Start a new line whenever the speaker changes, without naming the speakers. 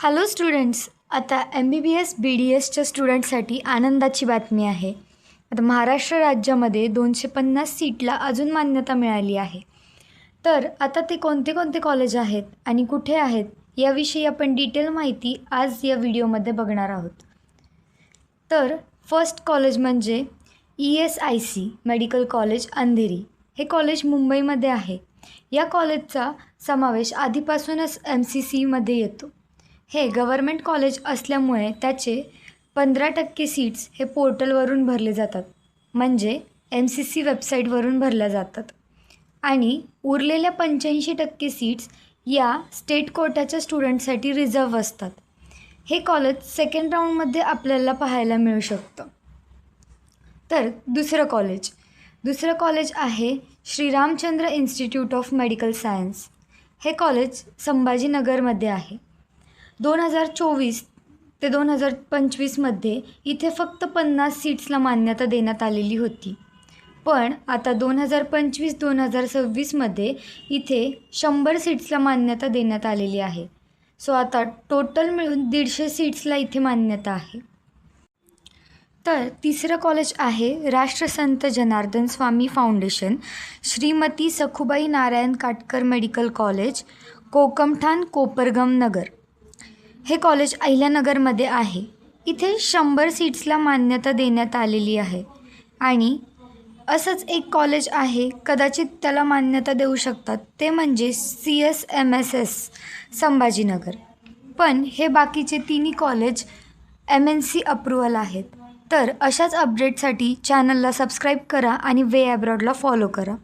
Hello students, आता MBBS BDSच्या स्टुडंटसाठी आनंदाची बातमी आहे. आता महाराष्ट्र राज्यामध्ये 250 सीटला अजून मान्यता मिळाली आहे. तर आता ते कोणते कोणते कॉलेज आहेत आणि कुठे आहेत याविषयी आपण डिटेल माहिती आज या व्हिडिओमध्ये बघणार आहोत. तर फर्स्ट कॉलेज म्हणजे ESIC मेडिकल कॉलेज अंधेरी. हे कॉलेज मुंबईमध्ये आहे. या कॉलेजचा समावेश आधीपासूनच MCCमध्ये येतो. हे गव्हर्मेंट कॉलेज असल्यामुळे त्याचे 15% सीट्स हे पोर्टलवरून भरले जातात, म्हणजे MCC वेबसाईटवरून भरल्या जातात आणि उरलेल्या 85% सीट्स या स्टेट कोट्याच्या स्टुडंटसाठी रिझर्व असतात. हे कॉलेज सेकंड राऊंडमध्ये आपल्याला पाहायला मिळू शकतं. तर दुसरं कॉलेज आहे Shriramchandra institute of medical science. हे कॉलेज संभाजीनगरमध्ये आहे. 2024 ते 2025मध्ये इथे फक्त 50 सीट्सला मान्यता देण्यात आलेली होती, पण आता 2025-2026मध्ये इथे 100 सीट्सला मान्यता देण्यात आलेली आहे. सो आता टोटल मिळून 150 सीट्सला इथे मान्यता आहे. तर तिसरं कॉलेज आहे राष्ट्रसंत Janardan Swami foundation Shrimati Sakhubai Narayan Katkar medical college, Kokamthan, Kopargaon Nagar. हे कॉलेज अहिल्यानगरमध्ये आहे. इथे 100 सीट्सला मान्यता देण्यात आलेली आहे आणि असंच एक कॉलेज आहे, कदाचित त्याला मान्यता देऊ शकतात, ते म्हणजे CSMSS संभाजीनगर. पण हे बाकीचे तिन्ही कॉलेज MNC अप्रूव्हल आहेत. तर अशाच अपडेटसाठी चॅनलला सबस्क्राईब करा आणि वे ॲब्रॉडला फॉलो करा.